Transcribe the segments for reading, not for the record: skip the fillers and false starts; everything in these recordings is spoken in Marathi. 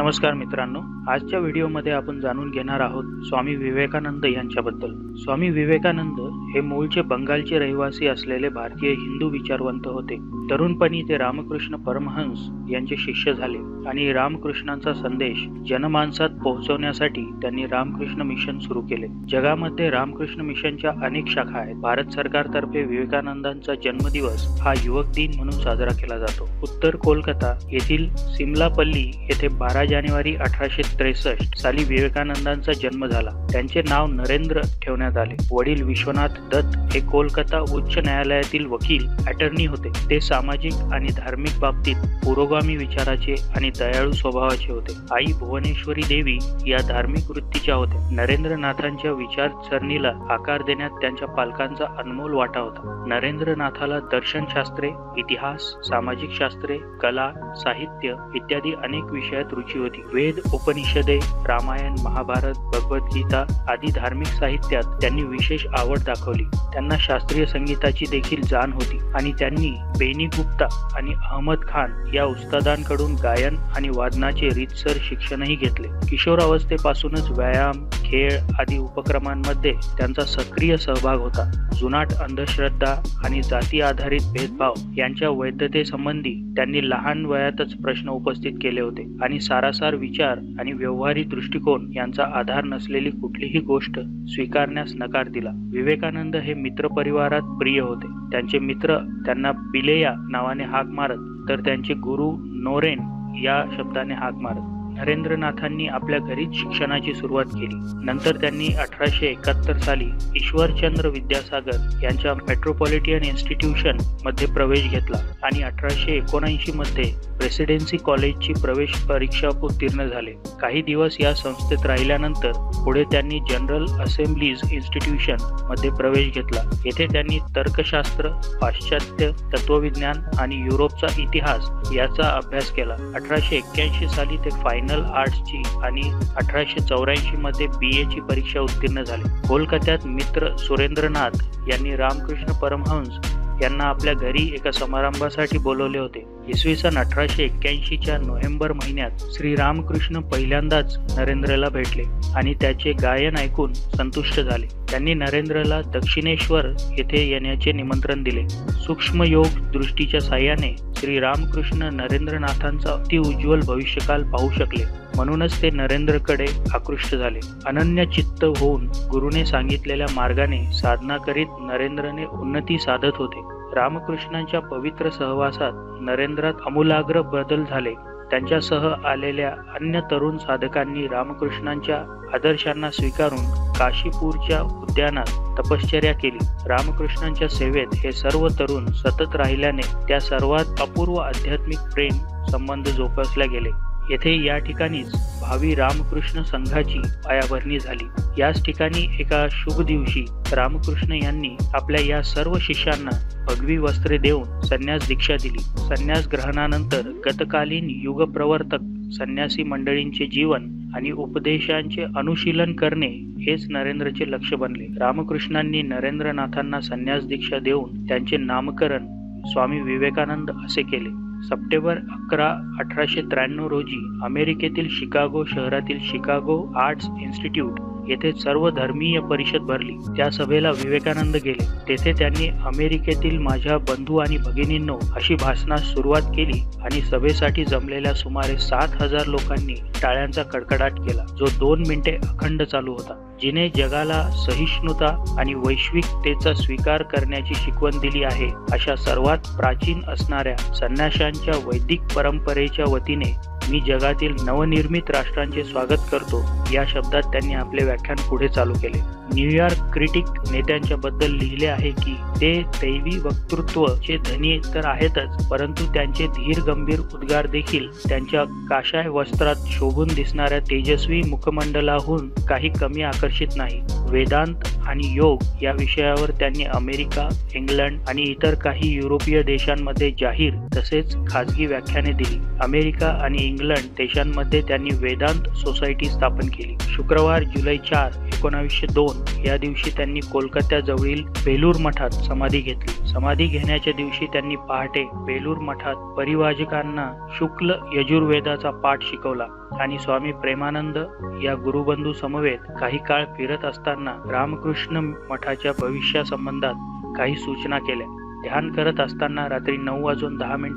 नमस्कार मित्रांनो, आजच्या व्हिडिओमध्ये आपण जाणून घेणार आहोत स्वामी विवेकानंद यांच्याबद्दल। स्वामी विवेकानंद हे मूळचे बंगालचे रहिवासी असलेले भारतीय हिंदू विचारवंत होते। तरुणपणी ते रामकृष्ण परमहंस यांचे शिष्य झाले आणि रामकृष्णांचा संदेश जनमानसात पोहोचवण्यासाठी त्यांनी रामकृष्ण मिशन सुरू केले। जगामध्ये रामकृष्ण मिशनच्या अनेक शाखा आहेत। भारत सरकारतर्फे विवेकानंदांचा जन्मदिवस हा युवक दिन म्हणून साजरा केला जातो। उत्तर कोलकाता येथील सिमलापल्ली येथे 12 जानेवारी 1863 साली विवेकानंदांचा जन्म झाला। त्यांचे नाव नरेंद्र ठेवण्यात आले। वडील विश्वनाथ दत्त हे कोलकाता उच्च न्यायालयातील वकील अटर्नी होते। ते सामाजिक आणि धार्मिक बाबतीत पुरोगामी विचाराचे आणि दयाळू स्वभावाचे होते। आई भुवनेश्वरी देवी या धार्मिक वृत्तीच्या होत्या। नरेंद्रनाथांच्या विचारसरणीला आकार देण्यात त्यांच्या पालकांचा अनमोल वाटा होता। नरेंद्रनाथाला दर्शनशास्त्रे, इतिहास, सामाजिक शास्त्रे, कला, साहित्य इत्यादी अनेक विषयात रुची होती। वेद, उपनिषदे, रामायण, महाभारत, भगवद्गीता आदी धार्मिक साहित्यात त्यांनी विशेष आवड दाखवली। त्यांना शास्त्रीय संगीताची देखील जाण होती आणि त्यांनी बेनी गुप्ता आणि अहमद खान या उस्तादांकडून गायन आणि वादनाचे रीतसर शिक्षणही घेतले। किशोरावस्थेपासूनच व्यायाम, खेळ आदी उपक्रमांमध्ये त्यांचा सक्रिय सहभाग होता। जुनाट अंधश्रद्धा आणि जाती आधारित भेदभाव यांच्या वैधतेसंबंधी त्यांनी लहान वयातच प्रश्न उपस्थित केले होते आणि सारासार विचार आणि व्यवहारिक दृष्टिकोन यांचा आधार नसलेली कुठलीही गोष्ट स्वीकारण्यास नकार दिला। विवेकानंद हे मित्र परिवारात प्रिय होते। त्यांचे मित्र त्यांना पिलेया नावाने हाक मारत तर त्यांचे गुरु नोरेन या शब्दाने हाक मारत। नरेंद्रनाथांनी आपल्या घरीच शिक्षणाची सुरुवात केली। नंतर त्यांनी 1871 साली ईश्वरचंद्र विद्यासागर यांच्या मेट्रोपॉलिटन इन्स्टिट्यूशन मध्ये प्रवेश घेतला आणि 1879 मध्ये प्रेसिडेन्सी कॉलेजची प्रवेश परीक्षा उत्तीर्ण झाले। काही दिवस या संस्थेत राहिल्यानंतर पुढे त्यांनी जनरल असेंब्लीज इन्स्टिट्यूशन मध्ये प्रवेश घेतला। येथे त्यांनी तर्कशास्त्र, पाश्चात्य तत्वविज्ञान आणि युरोपचा इतिहास याचा अभ्यास केला। 1881 साली ते फायनल आर्ट्सची आणि 1884 मध्ये BA ची परीक्षा उत्तीर्ण झाले। कोलकात्यात मित्र सुरेंद्रनाथ यांनी रामकृष्ण परमहंस यांना आपल्या घरी एका समारंभासाठी बोलवले होते। इसवी सन 1881 च्या नोव्हेंबर महिन्यात श्री रामकृष्ण पहिल्यांदाच नरेंद्रला भेटले आणि त्याचे गायन ऐकून संतुष्ट झाले। त्यांनी नरेंद्रला दक्षिणेश्वर येथे येण्याचे निमंत्रण दिले। सूक्ष्म योग दृष्टीच्या साहाय्याने श्री रामकृष्ण नरेंद्रनाथांचा अति उज्ज्वल भविष्यकाल पाहू शकले, म्हणूनच ते नरेंद्रकडे आकृष्ट झाले। अनन्य चित्त होऊन गुरुने सांगितलेल्या मार्गाने साधना करीत नरेंद्रने उन्नती साधत होते। रामकृष्णांच्या पवित्र सहवासात नरेंद्रात आमूलाग्र बदल झाले। त्यांच्यासह आलेल्या अन्य तरुण साधकांनी रामकृष्णांच्या आदर्शांना स्वीकारून काशीपूरच्या उद्यानात तपश्चर्या केली। रामकृष्णांच्या सेवेत हे सर्व तरुण सतत राहिल्याने त्या सर्वात अपूर्व आध्यात्मिक प्रेम संबंध जोपासले गेले। येथे या ठिकाणीच भावी रामकृष्ण संघाची पायाभरणी झाली। याच ठिकाणी एका शुभ दिवशी रामकृष्ण यांनी आपल्या या सर्व शिष्यांना भगवी वस्त्रे देऊन संन्यास दीक्षा दिली। संन्यास ग्रहणानंतर गतकालीन युगप्रवर्तक संन्यासी मंडळींचे जीवन आणि उपदेशांचे अनुशीलन करणे हेच नरेंद्रचे लक्ष बनले। रामकृष्णांनी नरेंद्रनाथांना संन्यास दीक्षा देऊन त्यांचे नामकरण स्वामी विवेकानंद असे केले। सप्टेंबर 11, 1893 रोजी अमेरिकेतील शिकागो शहरातील शिकागो आर्ट्स इन्स्टिट्यूट येथे सर्व धर्मीय परिषद भरली। त्या सभेला विवेकानंद गेले। तेथे त्यांनी अमेरिकेतील माझ्या बंधू आणि भगिनींनो अशी भाषणास सुरुवात केली आणि सभेसाठी जमलेल्या सुमारे 7000 लोकांनी टाळ्यांचा कडकडाट केला, जो 2 मिनिटे अखंड चालू होता। जिने जगाला सहिष्णुता आणि वैश्विकतेचा स्वीकार करण्याची शिकवण दिली आहे, अशा सर्वात प्राचीन असणाऱ्या संन्याशांच्या वैदिक परंपरेच्या वतीने मी जगातील नवनिर्मित राष्ट्रांचे स्वागत करतो, या शब्दात त्यांनी आपले व्याख्यान पुढे चालू केले। न्यूयॉर्क क्रिटिक नेत्यांच्या बद्दल लिहिले आहे की ते दैवी वक्तृत्वचे धनी तर आहेतच, परंतु त्यांचे धीर गंभीर उद्गार देखील त्यांच्या काशाय वस्त्रात शोभून दिसणाऱ्या तेजस्वी मुखमंडलाहून काही कमी आकर्षित नाही। वेदांत आणि योग या विषयावर त्यांनी अमेरिका, इंग्लंड आणि इतर काही युरोपीय देशांमध्ये जाहीर तसेच खाजगी व्याख्याने दिली। अमेरिका आणि इंग्लंड देशांमध्ये त्यांनी वेदांत सोसायटी स्थापन केली। केली. शुक्रवार जुलै 4, 1902 या दिवशी त्यांनी कोलकात्याजवळील बेलूर मठात समाधी घेतली. समाधी घेण्याच्या दिवशी त्यांनी पहाटे बेलूर मठात परिवाजकांना शुक्ल यजुर्वेदाचा पाठ शिकवला आणि स्वामी प्रेमानंद या गुरुबंधू समवेत काही काळ फिरत असताना रामकृष्ण मठाच्या भविष्यासंबंधात काही सूचना केल्या. ध्यान करत असताना रात्री 9:10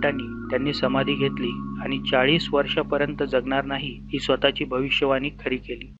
त्यांनी समाधी घेतली आणि 40 वर्षापर्यंत जगणार नाही ही स्वतःची भविष्यवाणी खरी केली.